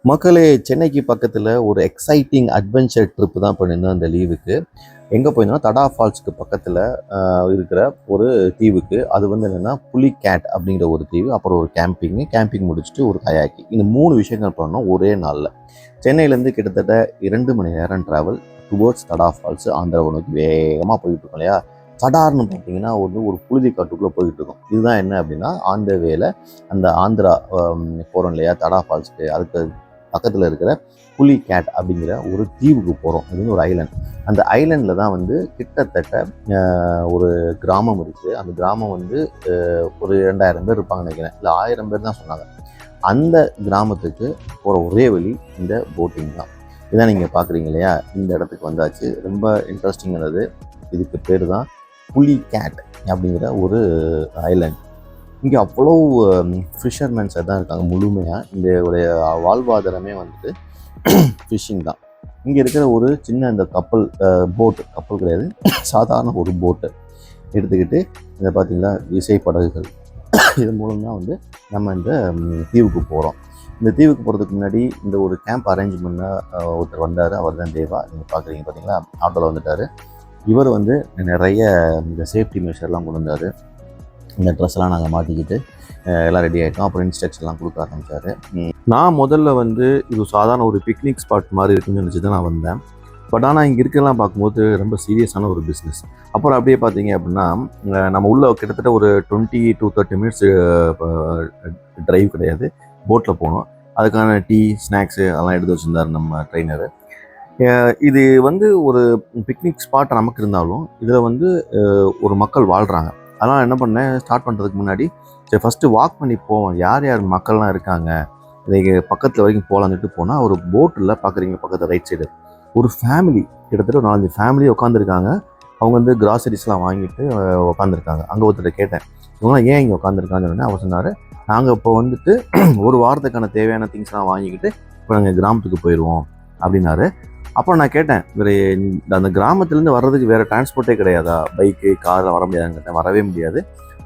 மக்களே, சென்னைக்கு பக்கத்தில் ஒரு எக்ஸைட்டிங் அட்வென்ச்சர் ட்ரிப்பு தான் பண்ணியிருந்தோம் அந்த லீவுக்கு. எங்கே போயிருந்தோம்னா தடா ஃபால்ஸ்க்கு பக்கத்தில் இருக்கிற ஒரு தீவுக்கு. அது வந்து என்னென்னா புலிகேட் அப்படிங்கிற ஒரு தீவு, அப்புறம் ஒரு கேம்பிங் முடிச்சுட்டு ஒரு கயாக்கிங். இந்த 3 விஷயங்கள் பண்ணோம் ஒரே நாளில். சென்னையிலேருந்து கிட்டத்தட்ட 2 மணி நேரம் ட்ராவல் டுவோர்ட்ஸ் தடா ஃபால்ஸ். ஆந்திராவை நோக்கி வேகமாக போயிட்டு இருக்கோம் இல்லையா. சடார்னு பார்த்தீங்கன்னா ஒரு புழுதி காட்டுக்குள்ளே போயிட்டு இருக்கோம். இதுதான் என்ன அப்படின்னா ஆந்த வேலை அந்த ஆந்திரா போகிறோம் இல்லையா தடா ஃபால்ஸுக்கு. அதுக்கு பக்கத்தில் இருக்கிற புலிகேட் அப்படிங்கிற ஒரு தீவுக்கு போகிறோம். அது வந்து ஒரு ஐலண்ட். அந்த ஐலண்டில் தான் வந்து கிட்டத்தட்ட ஒரு கிராமம் இருக்குது. அந்த கிராமம் வந்து ஒரு 2000 பேர் இருப்பாங்கன்னு நினைக்கிறேன், இல்லை 1000 பேர் தான் சொன்னாங்க. அந்த கிராமத்துக்கு போகிற ஒரே வழி இந்த போட்டிங் தான். இதான் நீங்கள் பார்க்குறீங்க இல்லையா, இந்த இடத்துக்கு வந்தாச்சு. ரொம்ப இன்ட்ரெஸ்டிங்கானது. இதுக்கு பேர் தான் புலிகேட் அப்படிங்கிற ஒரு ஐலண்ட். இங்கே அவ்வளோ ஃபிஷர்மேன்ஸாக தான் இருக்காங்க முழுமையாக. இந்த உடைய வாழ்வாதாரமே வந்துட்டு ஃபிஷ்ஷிங் தான். இங்கே இருக்கிற ஒரு சின்ன இந்த கப்பல் கிடையாது, சாதாரண ஒரு போட்டு எடுத்துக்கிட்டு இந்த பார்த்திங்களா விசைப்படகுகள், இது மூலம் தான் வந்து நம்ம இந்த தீவுக்கு போகிறோம். இந்த தீவுக்கு போகிறதுக்கு முன்னாடி இந்த ஒரு கேம்ப் அரேஞ்ச் பண்ண ஒருத்தர் வந்தார். அவர் தான் தேவா. நீங்கள் பார்க்குறீங்க பார்த்தீங்களா, ஆட்டோவில் வந்துட்டார். இவர் வந்து நிறைய இந்த சேஃப்டி மெஷர்லாம் கொண்டு வந்தார். இந்த ட்ரெஸ்லாம் நாங்கள் மாட்டிக்கிட்டு எல்லாம் ரெடி ஆகிட்டோம். அப்புறம் இன்ஸ்ட்ரக்ஷன்லாம் கொடுக்க ஆரம்பித்தார். நான் முதல்ல வந்து இது சாதாரண ஒரு பிக்னிக் ஸ்பாட் மாதிரி இருக்குன்னு நினச்சி தான் நான் வந்தேன். பட் ஆனால் இங்கே இருக்கலாம் பார்க்கும்போது ரொம்ப சீரியஸான ஒரு பிஸ்னஸ். அப்புறம் அப்படியே பார்த்தீங்க அப்படின்னா நம்ம உள்ள கிட்டத்தட்ட ஒரு 20 to 30 மினிட்ஸ் ட்ரைவ் கிடையாது, போட்டில் போகணும். அதுக்கான டீ ஸ்நாக்ஸு அதெல்லாம் எடுத்து வச்சுருந்தார் நம்ம ட்ரெயினரு. இது வந்து ஒரு பிக்னிக் ஸ்பாட் நமக்கு இருந்தாலும் இதில் வந்து ஒரு மக்கள் வாழ்கிறாங்க. அதனால் என்ன பண்ணேன், ஸ்டார்ட் பண்ணுறதுக்கு முன்னாடி சரி ஃபஸ்ட்டு வாக் பண்ணி போவோம், யார் யார் மக்கள்லாம் இருக்காங்க இன்றைக்கி பக்கத்தில் வரைக்கும் போகலான்னு சொல்லிட்டு போனால் ஒரு போட்டில் பார்க்குறீங்க பக்கத்தில் ரைட் சைடு ஒரு ஃபேமிலி, கிட்டத்தட்ட ஒரு 4 ஃபேமிலி உட்காந்துருக்காங்க. அவங்க வந்து கிராசரிஸ்லாம் வாங்கிட்டு உட்காந்துருக்காங்க. அங்கே ஒருத்தர் கேட்டேன், இவங்களாம் ஏன் இங்கே உட்காந்துருக்காங்கன்னு சொன்னேன். அவர் சொன்னார், நாங்கள் இப்போ வந்துட்டு ஒரு வாரத்துக்கான தேவையான திங்ஸ்லாம் வாங்கிக்கிட்டு இப்போ நாங்கள் கிராமத்துக்கு போயிடுவோம் அப்படின்னாரு. அப்புறம் நான் கேட்டேன், வேறு அந்த கிராமத்துலேருந்து வர்றதுக்கு வேறு டிரான்ஸ்போர்ட்டே கிடையாதா, பைக்கு காரில் வர முடியாதுன்னு கேட்டேன். வரவே முடியாது,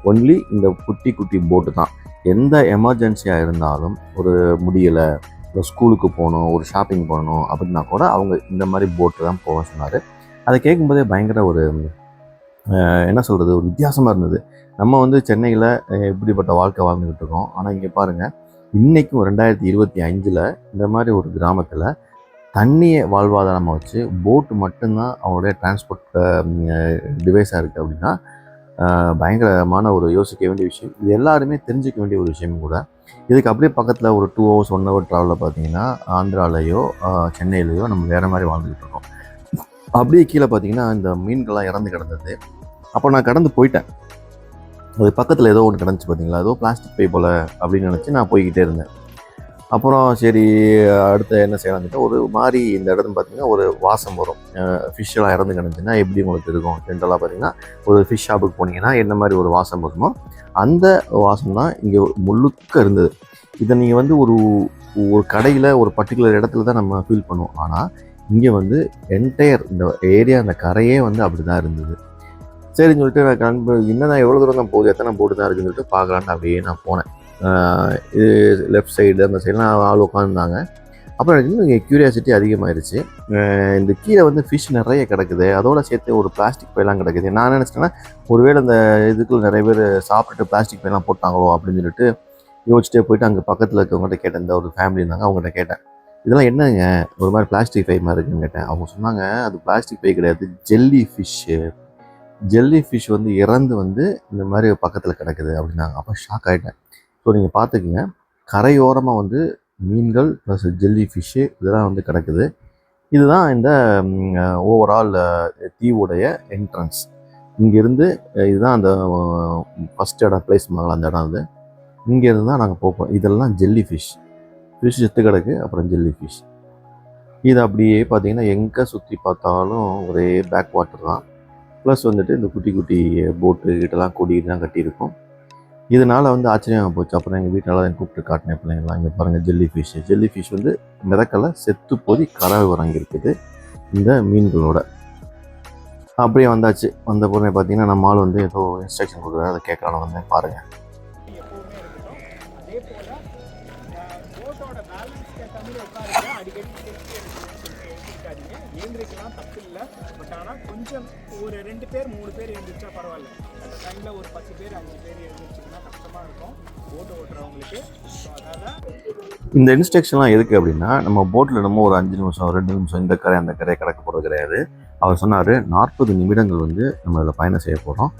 ஒன்லி இந்த குட்டி போட்டு தான். எந்த எமர்ஜென்சியாக இருந்தாலும், ஒரு முடியலை, இல்லை ஸ்கூலுக்கு போகணும், ஒரு ஷாப்பிங் போகணும் அப்படின்னா கூட அவங்க இந்த மாதிரி போட்டு தான் போக சொன்னார். அதை கேட்கும்போதே பயங்கர ஒரு என்ன சொல்கிறது, ஒரு வித்தியாசமாக இருந்தது. நம்ம வந்து சென்னையில் இப்படிப்பட்ட வாழ்க்கை வாழ்ந்துக்கிட்டு இருக்கோம். ஆனால் இங்கே பாருங்கள், இன்றைக்கும் 2025 இந்த மாதிரி ஒரு கிராமத்தில் தண்ணியை வாழ்வாதாரமாக வச்சு போட்டு மட்டும்தான் அவங்களுடைய டிரான்ஸ்போர்ட் டிவைஸாக இருக்குது அப்படின்னா பயங்கரமான ஒரு யோசிக்க வேண்டிய விஷயம். இது எல்லாருமே தெரிஞ்சிக்க வேண்டிய ஒரு விஷயமும் கூட. இதுக்கு அப்படியே பக்கத்தில் ஒரு 2 hours 1 hour ட்ராவலில் பார்த்தீங்கன்னா ஆந்திராலேயோ சென்னையிலையோ நம்ம வேறு மாதிரி வாழ்ந்துக்கிட்டு இருக்கோம். அப்படியே கீழே பார்த்தீங்கன்னா இந்த மீன்கள்லாம் இறந்து கிடந்தது. அப்போ நான் கடந்து போயிட்டேன். அது பக்கத்தில் ஏதோ ஒன்று கிடந்துச்சு பார்த்தீங்களா, ஏதோ பிளாஸ்டிக் பை போல் அப்படின்னு நினச்சி நான் போய்கிட்டே இருந்தேன். அப்புறம் சரி அடுத்து என்ன செய்யலாம்னுட்டு ஒரு மாதிரி இந்த இடத்துல பார்த்திங்கன்னா ஒரு வாசம் வரும். ஃபிஷ்ஷெல்லாம் இறந்து கிடந்துச்சுன்னா எப்படி உங்களுக்கு இருக்கும், ஜென்ரலாக பார்த்திங்கன்னா ஒரு ஃபிஷ் ஷாப்புக்கு போனீங்கன்னா என்ன மாதிரி ஒரு வாசம் வருமோ அந்த வாசம் தான் இங்கே முழுக்க இருந்தது. இதை நீங்கள் வந்து ஒரு கடையில் ஒரு பர்டிகுலர் இடத்துல தான் நம்ம ஃபீல் பண்ணுவோம். ஆனால் இங்கே வந்து என்டையர் இந்த ஏரியா, அந்த கரையே வந்து அப்படி தான் இருந்தது. சரின்னு சொல்லிட்டு நான் என்னதான் எவ்வளோ தூரம் தான் போகுது, எத்தனை போட்டு தான் இருக்குன்னு சொல்லிட்டு பார்க்கலான்னு அப்படியே நான் போனேன். இது லெஃப்ட் சைடு அந்த சைடெலாம் ஆள் உட்காந்துருந்தாங்க. அப்புறம் எனக்கு இன்னும் இங்கே க்யூரியாசிட்டி அதிகமாகிடுச்சு. இந்த கீழே வந்து ஃபிஷ் நிறைய கிடக்குது, அதோடு சேர்த்து ஒரு பிளாஸ்டிக் பையெல்லாம் கிடக்குது. நான் நினச்சிட்டேன்னா ஒருவேளை இந்த இதுக்குள்ள நிறைய பேர் சாப்பிட்டுட்டு பிளாஸ்டிக் பையெல்லாம் போட்டாங்களோ அப்படின்னு சொல்லிட்டு யோசிச்சுட்டே போயிட்டு அங்கே பக்கத்தில் இருக்கவங்கள்ட்ட கேட்டேன். இந்த ஒரு ஃபேமிலி இருந்தாங்க, அவங்கள்ட்ட கேட்டேன், இதெல்லாம் என்னங்க ஒரு மாதிரி பிளாஸ்டிக் பை மாதிரி இருக்குன்னு கேட்டேன். அவங்க சொன்னாங்க, அது பிளாஸ்டிக் பை கிடையாது, ஜெல்லி ஃபிஷ் வந்து இறந்து வந்து இந்த மாதிரி பக்கத்தில் கிடக்குது அப்படின்னாங்க. அப்போ ஷாக் ஆகிட்டேன். ஸோ நீங்கள் பார்த்துக்குங்க, கரையோரமாக வந்து மீன்கள் ப்ளஸ் ஜெல்லி ஃபிஷ்ஷு இதெல்லாம் வந்து கிடக்குது. இதுதான் இந்த ஓவரால் தீவுடைய என்ட்ரன்ஸ். இங்கேருந்து இதுதான் அந்த ஃபஸ்ட் இடம், பிளேஸ் மகள் அந்த இடம். அது இங்கேருந்து தான் நாங்கள் போப்போம். இதெல்லாம் ஜெல்லி ஃபிஷ் செத்து கிடக்கு. அப்புறம் ஜெல்லி ஃபிஷ் இது அப்படியே பார்த்தீங்கன்னா எங்கே சுற்றி பார்த்தாலும் ஒரே பேக் வாட்டர் தான். ப்ளஸ் வந்துட்டு இந்த குட்டி போட்டு கிட்டலாம் கொடியெல்லாம் கட்டியிருக்கும். இதனால் வந்து ஆச்சரியமாக போச்சு. அப்புறம் எங்கள் வீட்டில் என் கூப்பிட்டு காட்டினேன் பிள்ளைங்களாம், இங்கே பாருங்கள் ஜெல்லி ஃபிஷ் வந்து மிதக்கலை, செத்து போய் கரை உறங்கியிருக்குது இந்த மீன்களோட. அப்படியே வந்தாச்சு. வந்த பொண்ணை பார்த்தீங்கன்னா நம்ம ஆள் வந்து ஏதோ இன்ஸ்ட்ரக்ஷன் கொடுக்குறாரு, அதை கேட்கலான்னு வந்தேன். பாருங்கள், கீழே உட்காருங்க, அடிக்கடி திருப்பி எடுக்கணும்னு சொல்லிட்டு எழுந்திருக்காதீங்க. எழுந்திரிக்கலாம், தப்பு இல்லை. பட் ஆனால் கொஞ்சம் ஒரு 2 பேர் 3 பேர் எழுந்திரிச்சா பரவாயில்ல. அந்த டைமில் ஒரு 10 பேர் 5 பேர் எழுந்திரிச்சிங்கன்னா கஷ்டமாக இருக்கும் போட்டு ஓட்டுறவங்களுக்கு. ஸோ அதனால் இந்த இன்ஸ்ட்ரக்ஷன்லாம் எதுக்கு அப்படின்னா, நம்ம போட்டில் நம்ம ஒரு 5 நிமிஷம் 2 நிமிஷம் இந்த கரை அந்த கரையை கடக்க போகிறது கிடையாது. அவர் சொன்னார் 40 நிமிடங்கள் வந்து நம்ம அதில் பயணம் செய்ய போகிறோம்.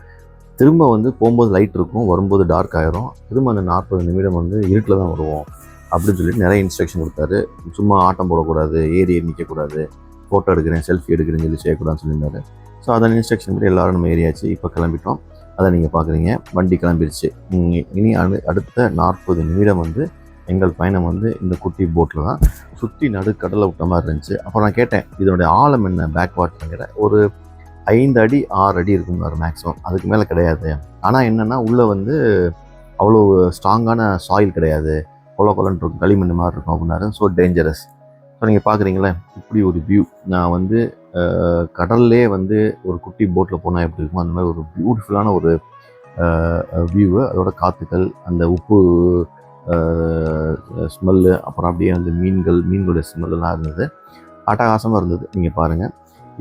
திரும்ப வந்து போகும்போது லைட் இருக்கும், வரும்போது டார்க் ஆகிரும். திரும்ப அந்த 40 நிமிடம் வந்து இருட்டில் தான் வருவோம் அப்படின்னு சொல்லிட்டு நிறைய இன்ஸ்ட்ரக்ஷன் கொடுத்தாரு. சும்மா ஆட்டம் போடக்கூடாது, ஏறி நிற்கக்கூடாது, ஃபோட்டோ எடுக்கிறேன் செல்ஃபி எடுக்கிறேன்னு சொல்லி செய்யக்கூடாதுன்னு சொல்லியிருந்தாரு. ஸோ அதன் இன்ஸ்ட்ரக்ஷன் படி எல்லோரும் நம்ம ஏரியாச்சு. இப்போ கிளம்பிட்டோம். அதை நீங்கள் பார்க்குறீங்க, வண்டி கிளம்பிடுச்சு. இனி அடுத்த 40 நிமிடம் வந்து எங்கள் பயணம் வந்து இந்த குட்டி போட்டில் தான் சுற்றி நடுக்கடலை விட்ட மாதிரி இருந்துச்சு. அப்புறம் நான் கேட்டேன், இதனுடைய ஆழம் என்ன பேக் வாட்டருங்கிற. ஒரு 5 அடி 6 அடி இருக்கும்னாரு மேக்ஸிமம், அதுக்கு மேலே கிடையாது. ஆனால் என்னென்னா உள்ளே வந்து அவ்வளோ ஸ்ட்ராங்கான சாயில் கிடையாது, கொலன்னு இருக்கும், களிமண் மாதிரி இருக்கும் அப்படின்னாரு. So dangerous. ஸோ நீங்கள் பார்க்குறீங்களே இப்படி ஒரு வியூ. நான் வந்து கடல்லே வந்து ஒரு குட்டி போட்டில் போனால் எப்படி இருக்குமோ அந்த மாதிரி ஒரு பியூட்டிஃபுல்லான ஒரு வியூவு. அதோட காற்றுக்கள், அந்த உப்பு ஸ்மெல்லு, அப்புறம் அப்படியே வந்து மீன்களுடைய ஸ்மெல்லாம் இருந்தது. அட்டகாசமாக இருந்தது. நீங்கள் பாருங்கள்.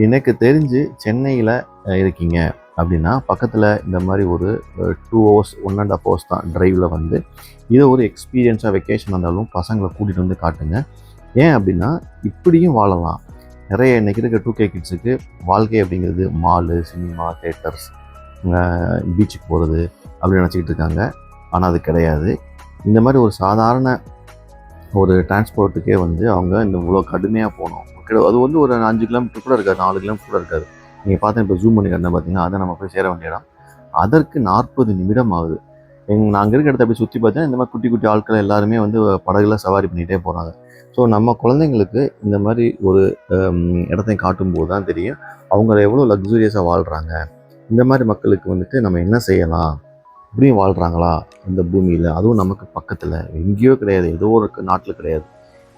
எனக்கு தெரிஞ்சு சென்னையில் இருக்கீங்க அப்படின்னா பக்கத்தில் இந்த மாதிரி ஒரு 2 hours 1.5 hours தான் ட்ரைவில் வந்து இதை ஒரு எக்ஸ்பீரியன்ஸாக வெக்கேஷன் வந்தாலும் பசங்களை கூட்டிகிட்டு வந்து காட்டுங்க. ஏன் அப்படின்னா இப்படியும் வாழலாம். நிறைய இன்றைக்கி இருக்க 2K கிட்ஸுக்கு வாழ்க்கை அப்படிங்கிறது மாலு, சினிமா, தேட்டர்ஸ், பீச்சுக்கு போகிறது அப்படின்னு நினச்சிக்கிட்டு இருக்காங்க. ஆனால் அது கிடையாது. இந்த மாதிரி ஒரு சாதாரண ஒரு டிரான்ஸ்போர்ட்டுக்கே வந்து அவங்க இந்த இவ்வளோ கடுமையாக போகணும். அது வந்து ஒரு 5 கிலோமீட்டர் கூட இருக்காது, 4 கிலோமீட்டர் கூட இருக்காது. நீங்கள் பார்த்தா இப்போ ஜூம் பண்ணி கட்டினா பார்த்தீங்கன்னா அதை நம்ம போய் சேர வேண்டிய இடம். அதற்கு 40 நிமிடம் ஆகுது. நாங்கள் இருக்க இடத்த அப்படி சுற்றி பார்த்தா இந்த மாதிரி குட்டி குட்டி ஆட்கள் எல்லாருமே வந்து படகுல சவாரி பண்ணிகிட்டே போகிறாங்க. ஸோ நம்ம குழந்தைங்களுக்கு இந்த மாதிரி ஒரு இடத்தையும் காட்டும்போது தான் தெரியும் அவங்க எவ்வளோ லக்ஸூரியஸாக வாழ்கிறாங்க. இந்த மாதிரி மக்களுக்கு வந்துட்டு நம்ம என்ன செய்யலாம், இப்படியும் வாழ்கிறாங்களா இந்த பூமியில், அதுவும் நமக்கு பக்கத்தில் எங்கேயோ கிடையாது, ஏதோ ஒரு நாட்டில் கிடையாது,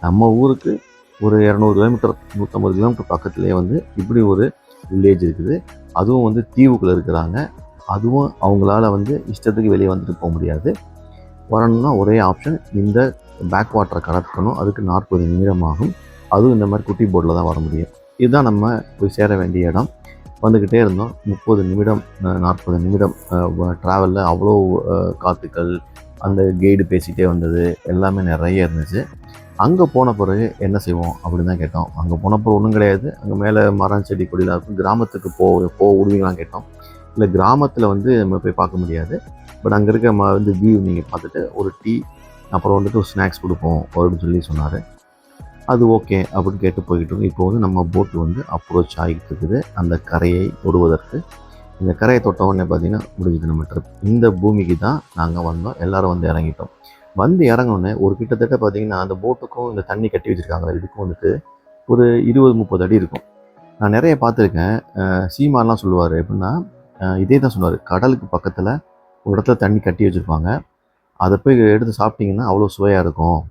நம்ம ஊருக்கு ஒரு 200 கிலோமீட்டர் 150 கிலோமீட்டர் பக்கத்துலேயே வந்து இப்படி ஒரு வில்லேஜ் இருக்குது. அதுவும் வந்து தீவுக்குள்ளே இருக்கிறாங்க. அதுவும் அவங்களால வந்து இஷ்டத்துக்கு வெளியே வந்துட்டு போக முடியாது. வரணும்னா ஒரே ஆப்ஷன் இந்த பேக் வாட்டரை கடக்கணும். அதுக்கு 40 நிமிடம் ஆகும். அதுவும் இந்த மாதிரி குட்டி போட்டில் தான் வர முடியும். இதுதான் நம்ம போய் சேர வேண்டிய இடம். வந்துக்கிட்டே இருந்தோம். 30 நிமிடம் 40 நிமிடம் ட்ராவலில் அவ்வளோ காற்றுக்கள், அந்த கைடு பேசிகிட்டே வந்தது எல்லாமே நிறைய இருந்துச்சு. அங்கே போன பிறகு என்ன செய்வோம் அப்படின்னு தான் கேட்டோம். அங்கே போன பிறகு ஒன்றும் கிடையாது. அங்கே மேலே மரம் செடி கொடிலாம் இருக்கும். கிராமத்துக்கு போக விடுவீங்களான்னு கேட்டோம். இல்லை, கிராமத்தில் வந்து நம்ம போய் பார்க்க முடியாது. பட் அங்கே இருக்க வந்து வியூ நீங்கள் பார்த்துட்டு ஒரு டீ, அப்புறம் வந்துட்டு ஒரு ஸ்நாக்ஸ் கொடுப்போம் அப்படின்னு சொல்லி சொன்னார். அது ஓகே அப்படின்னு கேட்டு போய்கிட்டு இருக்கோம். இப்போ வந்து நம்ம போட்டு வந்து அப்ரோச் ஆகிட்டு இருக்குது அந்த கரையை தொடுவதற்கு. இந்த கரையை தொட்டவுடனே பார்த்திங்கன்னா முடிஞ்சது நம்ம ட்ரிப். இந்த பூமிக்கு தான் நாங்கள் வந்தோம். எல்லோரும் வந்து இறங்கிட்டோம். வந்து இறங்கினோடனே ஒரு கிட்டத்தட்ட பார்த்திங்கன்னா அந்த போட்டுக்கும் இந்த தண்ணி கட்டி வச்சுருக்காங்க இதுக்கும் வந்துட்டு ஒரு 20-30 அடி இருக்கும். நான் நிறைய பார்த்துருக்கேன். சீமாரெலாம் சொல்லுவார் எப்படின்னா, இதே தான் சொன்னார். கடலுக்கு பக்கத்தில் ஒரு இடத்துல தண்ணி கட்டி வச்சுருப்பாங்க. அதை போய் எடுத்து சாப்பிட்டிங்கன்னா அவ்வளோ சுவையாக இருக்கும்.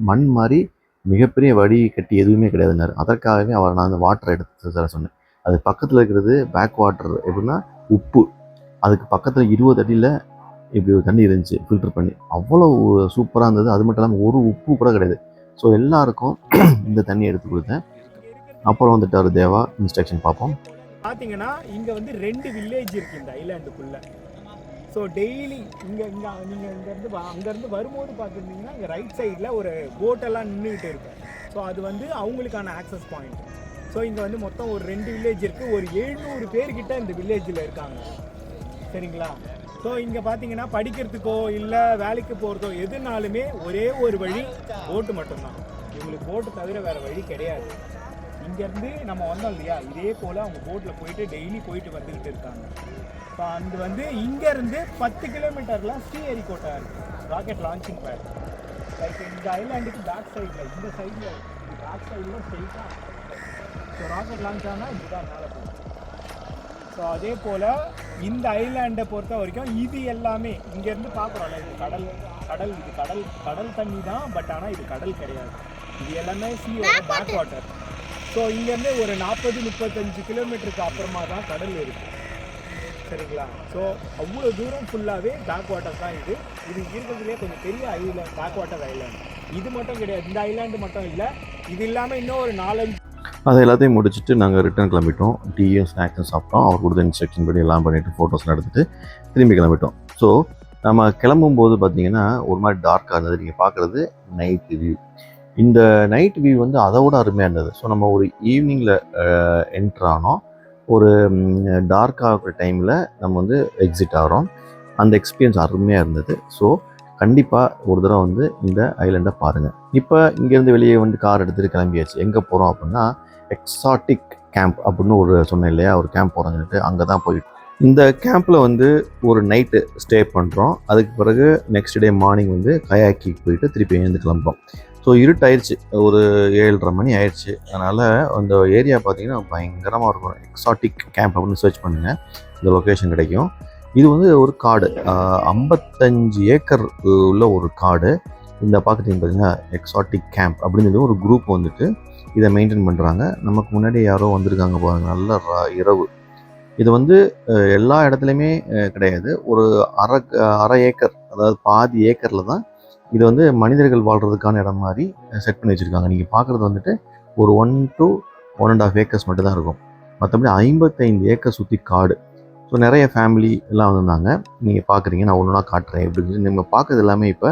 மண் மாதிரி மிகப்பெரிய வடி கட்டி எதுவுமே கிடையாதுன்னாரு. அதற்காகவே அவர் நான் அந்த வாட்டரை எடுத்து தர சொன்னேன். அது பக்கத்தில் இருக்கிறது பேக் வாட்டர் எப்படின்னா உப்பு. அதுக்கு பக்கத்தில் 20 அடியில் இப்படி ஒரு தண்ணி இருந்துச்சு ஃபில்டர் பண்ணி. அவ்வளோ சூப்பராக இருந்தது. அது மட்டும் இல்லாமல் ஒரு உப்பு கூட கிடையாது. ஸோ எல்லாருக்கும் இந்த தண்ணி எடுத்து கொடுத்தேன். அப்புறம் வந்துட்டு அவர் தேவா இன்ஸ்ட்ரக்ஷன் பார்ப்போம். பார்த்தீங்கன்னா இங்கே வந்து 2 வில்லேஜ் இருக்குது இந்த ஐலாண்டுக்குள்ளே. ஸோ டெய்லி நீங்கள் இங்கேருந்து அங்கேருந்து வரும்போது பார்த்துருந்தீங்கன்னா இங்கே ரைட் சைடில் ஒரு போட்டெல்லாம் நின்றுக்கிட்டு இருக்கும். ஸோ அது வந்து அவங்களுக்கான ஆக்சஸ் பாயிண்ட். ஸோ இங்கே வந்து மொத்தம் ஒரு 2 வில்லேஜ் இருக்குது. ஒரு 700 பேர்கிட்ட இந்த வில்லேஜில் இருக்காங்க. சரிங்களா? ஸோ இங்கே பார்த்தீங்கன்னா படிக்கிறதுக்கோ இல்லை வேலைக்கு போகிறதோ எதுனாலுமே ஒரே ஒரு வழி போட்டு மட்டும்தான். இவங்களுக்கு போட்டு தவிர வேறு வழி கிடையாது. இங்கேருந்து நம்ம வந்தோம் இல்லையா, இதே போல் அவங்க போட்டில் போயிட்டு டெய்லி போயிட்டு வந்துக்கிட்டு இருக்காங்க. ஸோ அது வந்து இங்கேருந்து 10 கிலோமீட்டரில் ஸ்ரீஹரிகோட்டா இருக்குது, ராக்கெட் லான்ச்சிங் பேட். லைக் இந்த ஐலாண்டுக்கு பேக் சைடில், இந்த சைடில் பேக் சைடில் ஸ்ட்ரெயிட்டாக ஸோ ராக்கெட் லான்ச் ஆனால் இதுதான் மேலே போகும். ஸோ அதே போல் இந்த ஐலாண்டை பொறுத்த வரைக்கும் இது எல்லாமே இங்கேருந்து பார்க்குறோம்ல, இது கடல் தண்ணி தான். பட் ஆனால் இது கடல் கிடையாது. இது எல்லாமே சீயோட பேக் வாட்டர். ஸோ இங்கேருந்து ஒரு 40-35 கிலோமீட்டருக்கு அப்புறமா தான் கடல் இருக்குது. சரிங்களா? ஸோ அவ்வளோ தூரம் ஃபுல்லாகவே பேக் வாட்டர் தான் இது. இது இருக்கிறதுலேயே கொஞ்சம் பெரிய ஐலாண்ட், பேக் வாட்டர் ஐலாண்ட். இது மட்டும் கிடையாது, இந்த ஐலாண்டு மட்டும் இல்லை, இது இல்லாமல் இன்னும் ஒரு 4-5. அதை எல்லாத்தையும் முடிச்சுட்டு நாங்கள் ரிட்டர்ன் கிளம்பிட்டோம். டீயும் ஸ்நாக்ஸும் சாப்பிட்டோம். அவர் கொடுத்த இன்ஸ்ட்ரக்ஷன் படி எல்லாம் பண்ணிவிட்டு ஃபோட்டோஸ்லாம் எடுத்துகிட்டு திரும்பி கிளம்பிட்டோம். ஸோ நம்ம கிளம்பும்போது பார்த்தீங்கன்னா ஒரு மாதிரி டார்க்காக இருந்தது. நீங்கள் பார்க்குறது நைட் வியூ. இந்த நைட் வியூ வந்து அதை விட அருமையாக இருந்தது. ஸோ நம்ம ஒரு ஈவினிங்கில் என்ட்ரு ஆனோம். ஒரு டார்க் ஆகிற டைமில் நம்ம வந்து எக்ஸிட் ஆகிறோம். அந்த எக்ஸ்பீரியன்ஸ் அருமையாக இருந்தது. ஸோ கண்டிப்பாக ஒரு தடவை வந்து இந்த ஐலண்டை பாருங்கள். இப்போ இங்கேருந்து வெளியே வந்து கார் எடுத்துகிட்டு கிளம்பியாச்சு. எங்கே போகிறோம் அப்படின்னா எக்ஸாட்டிக் கேம்ப் அப்படின்னு ஒரு சொன்னேன் இல்லையா, ஒரு கேம்ப் போகிறோங்கன்ட்டு அங்கே தான் போயிட்டு இந்த கேம்பில் வந்து ஒரு நைட்டு ஸ்டே பண்ணுறோம். அதுக்கு பிறகு நெக்ஸ்ட் டே மார்னிங் வந்து கயாக்கிக்கு போயிட்டு திருப்பி எழுந்து கிளம்புறோம். ஸோ இருட்டாயிடுச்சு, ஒரு 7:30 மணி ஆயிடுச்சு. அதனால் அந்த ஏரியா பார்த்திங்கன்னா பயங்கரமாக இருக்கும். எக்ஸாட்டிக் கேம்ப் அப்படின்னு சர்ச் பண்ணுங்கள், இந்த லொக்கேஷன் கிடைக்கும். இது வந்து ஒரு காடு, 55 ஏக்கர் உள்ள ஒரு காடு. இந்த பார்க்குறீங்க பார்த்தீங்கன்னா எக்ஸாட்டிக் கேம்ப் அப்படின்னு சொல்லி ஒரு குரூப் வந்துட்டு இதை மெயின்டைன் பண்ணுறாங்க. நமக்கு முன்னாடி யாரோ வந்திருக்காங்க பாருங்கள், நல்ல இரவு. இது வந்து எல்லா இடத்துலையுமே கிடையாது. ஒரு அரை ஏக்கர், அதாவது பாதி ஏக்கரில் தான் இது வந்து மனிதர்கள் வாழ்கிறதுக்கான இடம் மாதிரி செட் பண்ணி வச்சுருக்காங்க. நீங்கள் பார்க்குறது வந்துட்டு ஒரு 1 to 1.5 ஏக்கர்ஸ் மட்டும் தான் இருக்கும். மற்றபடி 55 ஏக்கர் சுற்றி காடு. ஸோ நிறைய ஃபேமிலி எல்லாம் வந்திருந்தாங்க. நீங்கள் பார்க்குறீங்க, நான் ஒன்று ஒன்றா காட்டுறேன் எப்படின்னு சொல்லி. நம்ம பார்க்குறது எல்லாமே இப்போ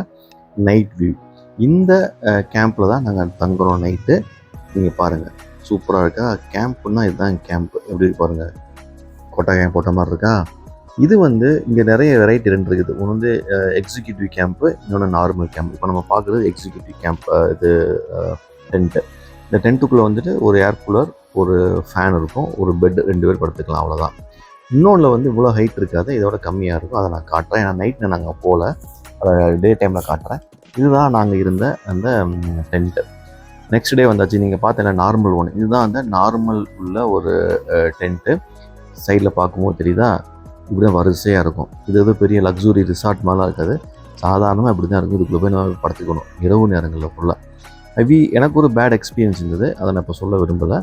நைட் வியூ. இந்த கேம்பில் தான் நாங்கள் தங்குறோம் நைட்டு. நீங்கள் பாருங்கள், சூப்பராக இருக்கா? கேம்ப்புன்னா இதுதான் கேம்ப். எப்படி பாருங்கள், கொட்டை கேம்ப் போட்ட மாதிரி இருக்கா? இது வந்து இங்கே நிறைய வெரைட்டி ரெண்டு இருக்குது. ஒன்று வந்து எக்ஸிக்யூட்டிவ் கேம்ப்பு, இன்னொன்று நார்மல் கேம்ப். இப்போ நம்ம பார்க்குறது எக்ஸிக்யூட்டிவ் கேம்ப். இது டென்ட்டு. இந்த டென்ட்டுக்குள்ளே வந்துட்டு ஒரு ஏர் கூலர், ஒரு ஃபேன் இருக்கும், ஒரு பெட், 2 பேர் படுத்துக்கலாம், அவ்வளோதான். இன்னொன்றில் வந்து இவ்வளோ ஹைட் இருக்காது, இதோட கம்மியாக இருக்கும். அதை நான் காட்டுறேன். ஏன்னா நைட்டில் நாங்கள் போகல, அதை டே டைமில் காட்டுறேன். இதுதான் நாங்கள் இருந்த அந்த டென்ட்டு. நெக்ஸ்ட் டே வந்தாச்சு. நீங்கள் பார்த்தீங்கன்னா நார்மல் ஒன்று, இதுதான் அந்த நார்மல் உள்ள ஒரு டென்ட்டு. சைடில் பார்க்கும்போது தெரியுதா, இப்படி தான் வரிசையாக இருக்கும். இது எதுவும் பெரிய லக்ஸுரி ரிசார்ட் மாதிரிலாம் இருக்காது, சாதாரணமாக இப்படி தான் இருக்கும். இதுக்குள்ளே போய் நம்ம படுத்துக்கணும் இரவு நேரங்களில் ஃபுல்லாக. எனக்கு ஒரு பேட் எக்ஸ்பீரியன்ஸ் இருந்தது, அதை நான் இப்போ சொல்ல விரும்பலை.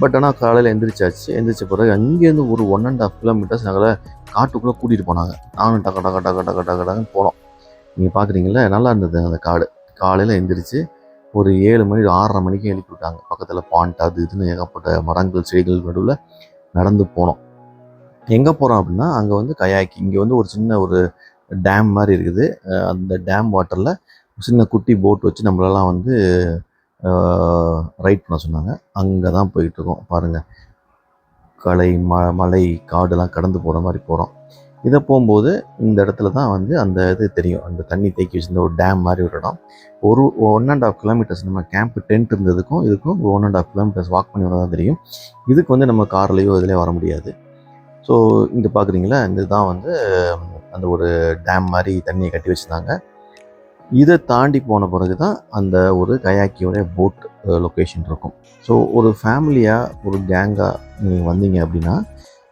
பட் ஆனால் காலையில் எந்திரிச்ச பிறகு அங்கேருந்து ஒரு 1.5 கிலோமீட்டர்ஸ் நாங்கள் காட்டுக்குள்ளே கூட்டிகிட்டு போனாங்க. நானும் டக்க டக்க டக்க டக்க டக்க டக்குன்னு போனோம். நீங்கள் பார்க்குறீங்களா, நல்லா இருந்தது அந்த காடு. காலையில் எந்திரிச்சு ஒரு 7 மணி 6:30 மணிக்கு எழுப்பி விட்டாங்க. பக்கத்தில் பாண்ட் அது இதுன்னு ஏகப்பட்ட மரங்கள் செடிகள் நடுவில் நடந்து போனோம். எங்கே போகிறோம் அப்படின்னா அங்கே வந்து கயாக்கி, இங்கே வந்து ஒரு சின்ன ஒரு டேம் மாதிரி இருக்குது. அந்த டேம் வாட்டரில் சின்ன குட்டி போட் வச்சு நம்மளெல்லாம் வந்து ரைட் பண்ண சொன்னாங்க. அங்கே தான் போயிட்டுருக்கோம். பாருங்கள், மலை காடெல்லாம் கடந்து போகிற மாதிரி போகிறோம். இதை போகும்போது இந்த இடத்துல தான் வந்து அந்த இது தெரியும், அந்த தண்ணி தேக்கி வச்சுருந்த ஒரு டேம் மாதிரி ஒரு இடம். ஒரு 1.5 கிலோமீட்டர்ஸ் நம்ம கேம்ப் டென்ட் இருந்ததுக்கும் இதுக்கும் ஒரு 1.5 கிலோமீட்டர்ஸ் வாக் பண்ணி வரதான் தெரியும். இதுக்கு வந்து நம்ம கார்லேயோ இதிலே வர முடியாது. ஸோ இங்கே பார்க்குறீங்களா, இந்த தான் வந்து அந்த ஒரு டேம் மாதிரி தண்ணியை கட்டி வச்சுருந்தாங்க. இதை தாண்டி போன பிறகு தான் அந்த ஒரு கயாக்கியோடைய போட் லொக்கேஷன் இருக்கும். ஸோ ஒரு ஃபேமிலியாக, ஒரு கேங்காக நீங்கள் வந்தீங்க அப்படின்னா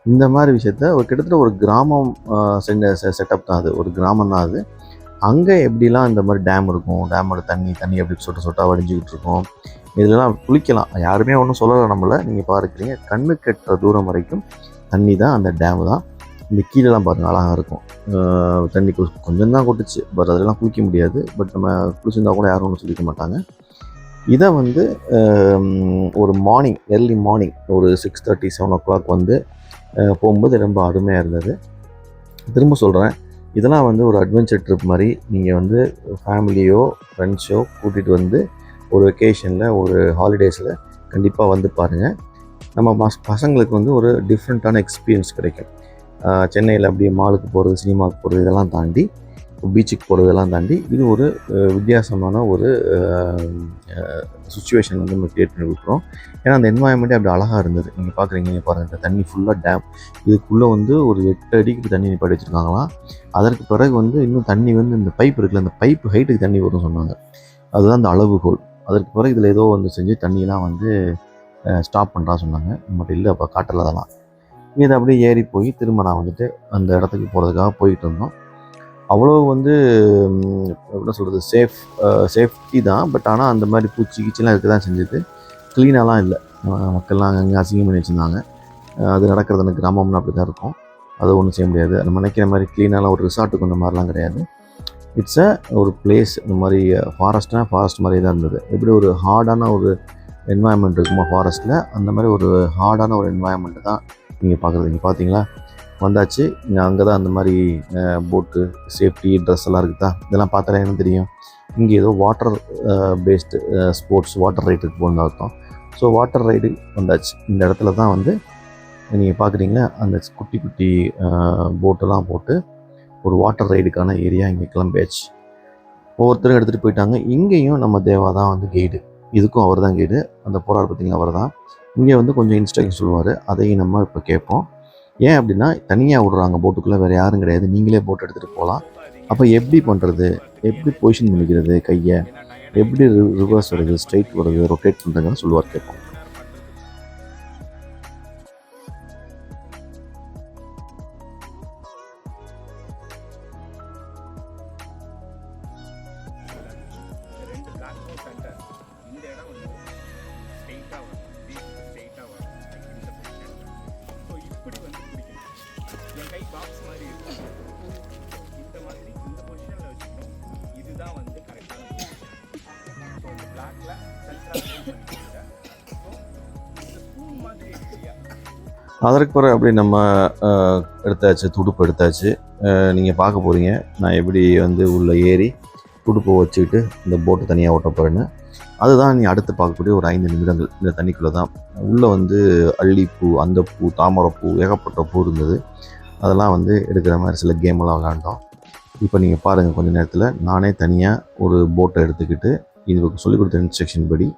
இந்த மாதிரி விஷயத்த ஒரு கிட்டத்தட்ட ஒரு கிராமம் செட்டப் தான் அது, ஒரு கிராமம் தான் அது. அங்கே எப்படிலாம் இந்த மாதிரி டேம் இருக்கும், டேமோட தண்ணி எப்படி சொட்டாக வடிஞ்சிக்கிட்டு இருக்கும். இதெல்லாம் குளிக்கலாம், யாருமே ஒன்றும் சொல்லலை நம்மளை. நீங்கள் பார்க்குறீங்க, கண்ணு கெட்டுற தூரம் வரைக்கும் தண்ணி தான், அந்த டேமு தான். இந்த கீழெல்லாம் பாருங்கள், அழகாக இருக்கும். தண்ணி கொஞ்சம் தான் கொட்டுச்சு, பட் அதெல்லாம் குளிக்க முடியாது. பட் நம்ம குளிச்சிருந்தா கூட யாரும் ஒன்றும் சொல்லிக்க மாட்டாங்க. இதை வந்து ஒரு ஏர்லி மார்னிங் ஒரு 6:30 7 o'clock வந்து போகும்போது ரொம்ப அருமையாக இருந்தது. திரும்ப சொல்கிறேன், இதெல்லாம் வந்து ஒரு அட்வென்ச்சர் ட்ரிப் மாதிரி. நீங்கள் வந்து ஃபேமிலியோ ஃப்ரெண்ட்ஸோ கூட்டிகிட்டு வந்து ஒரு வெக்கேஷனில், ஒரு ஹாலிடேஸில் கண்டிப்பாக வந்து பாருங்கள். நம்ம பசங்களுக்கு வந்து ஒரு டிஃப்ரெண்ட்டான எக்ஸ்பீரியன்ஸ் கிடைக்கும். சென்னையில் அப்படியே மாலுக்கு போகிறது, சினிமாவுக்கு போகிறது, இதெல்லாம் தாண்டி பீச்சுக்கு போகிறது, இதெல்லாம் தாண்டி இது ஒரு வித்தியாசமான ஒரு சுச்சுவேஷன் வந்து நம்ம க்ரியேட் பண்ணி கொடுக்குறோம். ஏன்னா அந்த என்வாயன்மெண்ட்டே அப்படி அழகாக இருந்தது. நீங்கள் பார்க்குறீங்க பாருங்கள், இந்த தண்ணி ஃபுல்லாக டேம். இதுக்குள்ளே வந்து ஒரு 8 அடிக்கு தண்ணி நிப்பாட்டி வச்சுருக்காங்களாம். அதற்கு பிறகு வந்து இன்னும் தண்ணி வந்து இந்த பைப் இருக்குல்ல, அந்த பைப்பு ஹைட்டுக்கு தண்ணி வரும்னு சொன்னாங்க. அதுதான் அந்த அளவுகோல். அதற்கு பிறகு இதில் ஏதோ வந்து செஞ்சு தண்ணியெலாம் வந்து ஸ்டாப் பண்ணுறா சொன்னாங்க. நம்மகிட்ட இல்லை, அப்போ காட்டல அதெல்லாம். இதை அப்படியே ஏறி போய் திரும்ப நான் வந்துட்டு அந்த இடத்துக்கு போகிறதுக்காக போயிட்டு இருந்தோம். அவ்வளோ வந்து என்ன சொல்கிறது, சேஃப்டி தான். பட் ஆனால் அந்த மாதிரி பூச்சி கீச்சிலாம் இருக்க தான் செஞ்சது. க்ளீனாலாம் இல்லை, மக்கள்லாம் அங்கே அசிங்கம் பண்ணி வச்சுருந்தாங்க. அது நடக்கிறது அந்த கிராமம்னு அப்படி தான் இருக்கும், அதை ஒன்றும் செய்ய முடியாது. நம்ம நினைக்கிற மாதிரி க்ளீனாலாம் ஒரு ரிசார்ட்டுக்கு அந்த மாதிரிலாம் கிடையாது. இட்ஸ் ஒரு பிளேஸ். இந்த மாதிரி ஃபாரஸ்ட் மாதிரி தான் இருந்தது. எப்படி ஒரு ஹார்டான ஒரு என்வாயன்மெண்ட் இருக்குமோ ஃபாரஸ்ட்டில், அந்த மாதிரி ஒரு ஹார்டான ஒரு என்வாயன்மெண்ட்டு தான் நீங்கள் பார்க்குறது. இங்கே பார்த்தீங்களா, வந்தாச்சு. இங்கே அங்கே தான் அந்த மாதிரி போட்டு சேஃப்டி ட்ரெஸ் எல்லாம் இருக்குதா, இதெல்லாம் பார்த்தாலே என்ன தெரியும், இங்கே ஏதோ water based sports water ride இருக்கு போகணுன்னு அர்த்தம். ஸோ வாட்டர் ரைடு வந்தாச்சு. இந்த இடத்துல தான் வந்து நீங்கள் பார்க்குறீங்களா, அந்த குட்டி குட்டி போட்டெல்லாம் போட்டு ஒரு வாட்டர் ரைடுக்கான ஏரியா இங்கே கிளம்பியாச்சு. ஒவ்வொருத்தரும் எடுத்துகிட்டு போயிட்டாங்க. இங்கேயும் நம்ம தேவா தான் வந்து கைடு, இதுக்கும் அவர் தான் கைடு. அந்த போராடு பார்த்திங்கன்னா அவர் தான். இங்கே வந்து கொஞ்சம் இன்ஸ்ட்ரக்ஷன் சொல்லுவார், அதையும் நம்ம இப்போ கேட்போம். ஏன் அப்படின்னா, தனியாக விடுறாங்க போட்டுக்குள்ளே, வேறு யாரும் கிடையாது, நீங்களே போட்டு எடுத்துகிட்டு போகலாம். அப்போ எப்படி பண்ணுறது, எப்படி பொசிஷன் பண்ணிக்கிறது, கையை எப்படி ரிவர்ஸ் வருது, ஸ்ட்ரைட் வருது, ரொட்டேட் பண்ணுறதுன்னு சொல்லுவார், கேட்போம். அதற்கு பிறகு அப்படி நம்ம எடுத்தாச்சு, துடுப்பு எடுத்தாச்சு. நீங்கள் பார்க்க போகிறீங்க நான் எப்படி வந்து உள்ளே ஏறி துடுப்பை வச்சுக்கிட்டு இந்த போட்டு தனியாக ஓட்ட போகிறேன்னு. அதுதான் நீ அடுத்து பார்க்கக்கூடிய ஒரு 5 நிமிடங்கள். இந்த தண்ணிக்குள்ளே தான் உள்ளே வந்து அல்லிப்பூ, அந்த பூ, தாமரைப்பூ, ஏகப்பட்ட பூ இருந்தது. அதெல்லாம் வந்து எடுக்கிற மாதிரி சில கேமெல்லாம் விளாண்டோம். இப்போ நீங்கள் பாருங்கள், கொஞ்சம் நேரத்தில் நானே தனியாக ஒரு போட்டை எடுத்துக்கிட்டு இதுக்கு சொல்லிக் கொடுத்த இன்ஸ்ட்ரக்ஷன் படி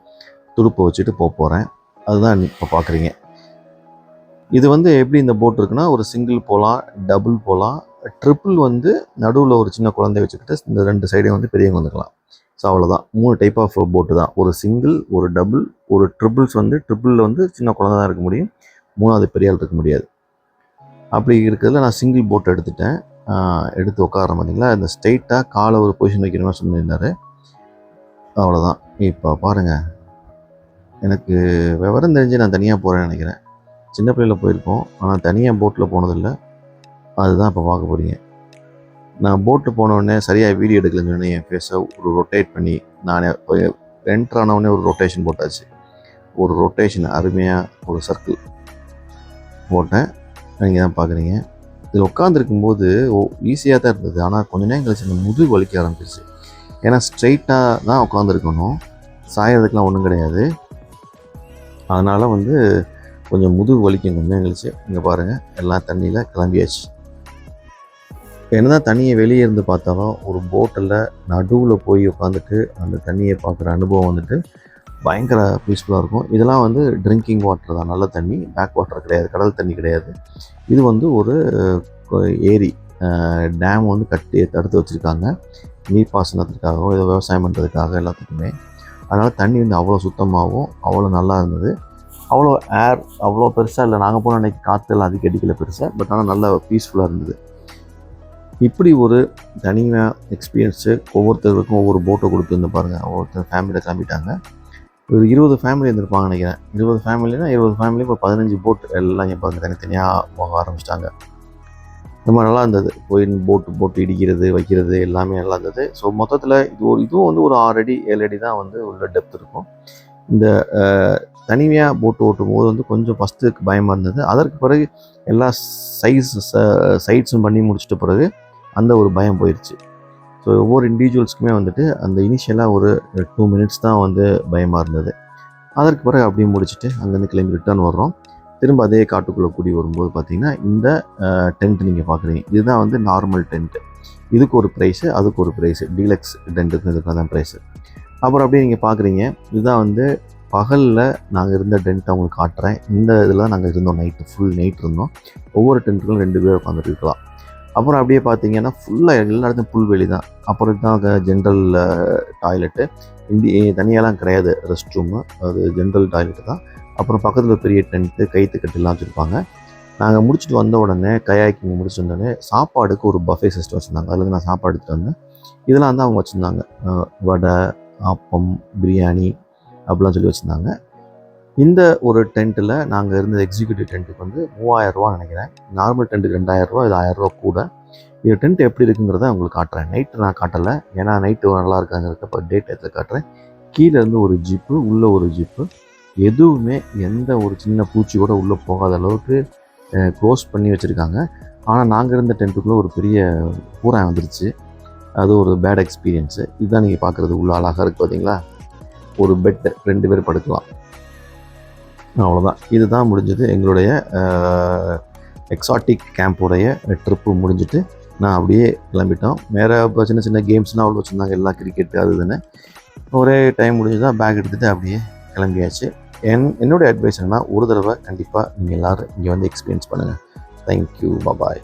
துடுப்பை வச்சுட்டு போகிறேன். அதுதான் இப்போ பார்க்குறீங்க. இது வந்து எப்படி இந்த போட் இருக்குன்னா, ஒரு சிங்கிள் போகலாம், டபுள் போகலாம், ட்ரிப்பிள் வந்து நடுவில் ஒரு சின்ன குழந்தைய வச்சுக்கிட்டு இந்த 2 சைடையும் வந்து பெரியவங்க வந்துக்கலாம். ஸோ அவ்வளோதான். 3 டைப் ஆஃப் போட்டு தான். ஒரு சிங்கிள், ஒரு டபுள், ஒரு ட்ரிபிள்ஸ். வந்து ட்ரிப்பிளில் வந்து சின்ன குழந்தை தான் இருக்க முடியும், 3வது பெரிய ஆள் இருக்க முடியாது. அப்படி இருக்கிறதுல நான் சிங்கிள் போட் எடுத்துட்டேன். எடுத்து உட்கார பார்த்தீங்களா, இந்த ஸ்ட்ரைட்டாக காலை ஒரு பொசிஷன் வைக்கிற மாதிரி சொல்லியிருந்தார். அவ்வளோதான். இப்போ பாருங்கள், எனக்கு விவரம் தெரிஞ்சு நான் தனியாக போகிறேன்னு நினைக்கிறேன். சின்ன பிள்ளையில் போயிருக்கோம், ஆனால் தனியாக போட்டில் போனதில்லை. அதுதான் இப்போ பார்க்க போகிறீங்க. நான் போட்டு போனோடனே சரியாக வீடியோ எடுக்கலன்னு சொன்னேன். என் ஃபேஸை ஒரு ரொட்டேட் பண்ணி நான் என்ட்ரு ஆனவுடனே ஒரு ரொட்டேஷன் போட்டாச்சு. ஒரு ரொட்டேஷன் அருமையாக ஒரு சர்க்கிள் போட்டேன். நீங்கள் தான் பார்க்குறீங்க. இதில் உட்காந்துருக்கும்போது ஈஸியாக தான் இருந்தது, ஆனால் கொஞ்ச நேரம் கழிச்சு அந்த முதுகு வலிக்க ஆரம்பிச்சிருச்சு. ஏன்னா ஸ்ட்ரைட்டாக தான் உட்காந்துருக்கணும், சாயறதுக்கெலாம் ஒன்றும் கிடையாது. அதனால் வந்து கொஞ்சம் முதுகு வலிக்கும் கொஞ்சம் நேரம் கழிச்சு. இங்கே பாருங்கள், எல்லாம் தண்ணியில் கிளம்பியாச்சு. என்னதான் தண்ணியை வெளியே இருந்து பார்த்தாலும் ஒரு போட்டில் நடுவில் போய் உட்காந்துட்டு அந்த தண்ணியை பார்க்குற அனுபவம் வந்துட்டு பயங்கர பீஸ்ஃபுல்லாக இருக்கும். இதெல்லாம் வந்து ட்ரிங்கிங் வாட்டர் தான், நல்ல தண்ணி, பேக் வாட்டர் கிடையாது, கடல் தண்ணி கிடையாது. இது வந்து ஒரு ஏரி, டேம் வந்து கட்டி தடுத்து வச்சுருக்காங்க, நீர் பாசனத்துக்காகவும் ஏதோ விவசாயம் பண்ணுறதுக்காக எல்லாத்துக்குமே. அதனால் தண்ணி வந்து அவ்வளோ சுத்தமாகவும் அவ்வளோ நல்லா இருந்தது. அவ்வளோ ஏர் அவ்வளோ பெருசாக இல்லை, நாங்கள் போன அன்றைக்கி காற்றெல்லாம் அதிக அடிக்கல பெருசாக, பட் ஆனால் நல்லா பீஸ்ஃபுல்லாக இருந்தது. இப்படி ஒரு தனியாக எக்ஸ்பீரியன்ஸு ஒவ்வொருத்தருக்கும் ஒவ்வொரு போட்டை கொடுத்துருந்து பாருங்கள். ஒவ்வொருத்தர் ஃபேமிலியில் கிளம்பிட்டாங்க. ஒரு 20 ஃபேமிலி இருந்திருப்பாங்க நினைக்கிறேன். 20 ஃபேமிலினா 20 ஃபேமிலி இப்போ 15 போட் எல்லாம் இங்கே பாருங்கள் தனித்தனியாக போக ஆரம்பிச்சிட்டாங்க. ரொம்ப நல்லா இருந்தது. போய் போட்டு இடிக்கிறது வைக்கிறது எல்லாமே நல்லா இருந்தது. ஸோ மொத்தத்தில் இதுவும் வந்து ஒரு 6 அடி 7 அடி தான் வந்து உள்ள டெப்த் இருக்கும். இந்த தனிமையாக போட்டு ஓட்டும் போது வந்து கொஞ்சம் ஃபஸ்ட்டுக்கு பயமாக இருந்தது. அதற்கு பிறகு எல்லா சைட்ஸும் பண்ணி முடிச்சிட்ட பிறகு அந்த ஒரு பயம் போயிடுச்சு. ஸோ ஒவ்வொரு இண்டிவிஜுவல்ஸ்க்குமே வந்துட்டு அந்த இனிஷியலாக ஒரு 2 மினிட்ஸ் தான் வந்து பயமாக இருந்தது. அதற்கு பிறகு அப்படியே முடிச்சுட்டு அங்கேருந்து கிளம்பி ரிட்டர்ன் வர்றோம். திரும்ப அதே காட்டுக்குள்ளே கூடி வரும்போது பார்த்திங்கன்னா இந்த டென்ட் நீங்கள் பார்க்குறீங்க, இதுதான் வந்து நார்மல் டென்ட்டு. இதுக்கு ஒரு ப்ரைஸு, அதுக்கு ஒரு ப்ரைஸு, டீலக்ஸ் டென்ட்டுக்கு இதுக்காக தான் ப்ரைஸு. அப்புறம் அப்படியே நீங்கள் பார்க்குறீங்க, இதுதான் வந்து பகலில் நாங்கள் இருந்த டென்ட் அவங்களுக்கு காட்டுறேன். இந்த இதில் தான் நாங்கள் இருந்தோம், நைட்டு ஃபுல் நைட் இருந்தோம். ஒவ்வொரு டென்ட்டுக்கும் 2 பேர் உட்காந்துட்டு இருக்கலாம். அப்புறம் அப்படியே பார்த்தீங்கன்னா ஃபுல்லாக எல்லா இடத்துலையும் புல்வெளி தான். அப்புறம் தான் ஜென்ரல் டாய்லெட்டு, தனியாலாம் கிடையாது ரெஸ்ட் ரூமு, அது ஜென்ரல் டாய்லெட்டு தான். அப்புறம் பக்கத்தில் பெரிய டென்ட்டு, கைத்துக்கட்டுலாம் வச்சுருப்பாங்க. நாங்கள் முடிச்சுட்டு வந்த உடனே கயாக்கிங் முடிச்சுட்டு வந்தோடனே சாப்பாடுக்கு ஒரு பஃபே சிஸ்டம் வச்சுருந்தாங்க. அதில் நான் சாப்பாடு எடுத்துகிட்டு வந்தேன். இதெல்லாம் வந்து அவங்க வச்சுருந்தாங்க, வடை, அப்பம், பிரியாணி அப்படிலாம் சொல்லி வச்சுருந்தாங்க. இந்த ஒரு டென்ட்டில் நாங்கள் இருந்த எக்ஸிக்யூட்டிவ் டென்ட்டுக்கு வந்து 3000 ரூபா நினைக்கிறேன். நார்மல் டென்ட்டுக்கு 2000 ரூபா, இது 1000 ரூபா கூட. இது டென்ட் எப்படி இருக்குங்கிறத உங்களுக்கு காட்டுறேன். நைட்டு நான் காட்டலை, ஏன்னா நைட்டு நல்லா இருக்காங்கிறதுக்கு இப்போ டே டயத்தில் காட்டுறேன். கீழே இருந்து ஒரு ஜிப்பு, உள்ளே ஒரு ஜிப்பு, எதுவுமே எந்த ஒரு சின்ன பூச்சி கூட உள்ளே போகாத அளவுக்கு க்ளோஸ் பண்ணி வச்சுருக்காங்க. ஆனால் நாங்கள் இருந்த டென்ட்டுக்குள்ளே ஒரு பெரிய பூரா வந்துருச்சு. அது ஒரு பேட் எக்ஸ்பீரியன்ஸு. இதுதான் நீங்கள் பார்க்குறது உள்ள அழகாக இருக்குது பார்த்தீங்களா, ஒரு பெட்டு 2 பேர் படுக்கலாம். அவ்வளோதான். இதுதான் முடிஞ்சது எங்களுடைய எக்ஸாட்டிக் கேம்போடைய ட்ரிப்பு முடிஞ்சுட்டு நான் அப்படியே கிளம்பிட்டோம். வேறு இப்போ சின்ன சின்ன கேம்ஸ்னால் அவ்வளோ வச்சுருந்தாங்க, எல்லாம் கிரிக்கெட்டு அது இதுன்னு. ஒரே டைம் முடிஞ்சுதான் பேக் எடுத்துகிட்டு அப்படியே கிளம்பியாச்சு. என்னுடைய அட்வைஸ் என்னன்னா, ஒரு தடவை கண்டிப்பாக நீங்கள் எல்லோரும் இங்கே வந்து எக்ஸ்பீரியன்ஸ் பண்ணுங்கள். தேங்க்யூ, பாய்.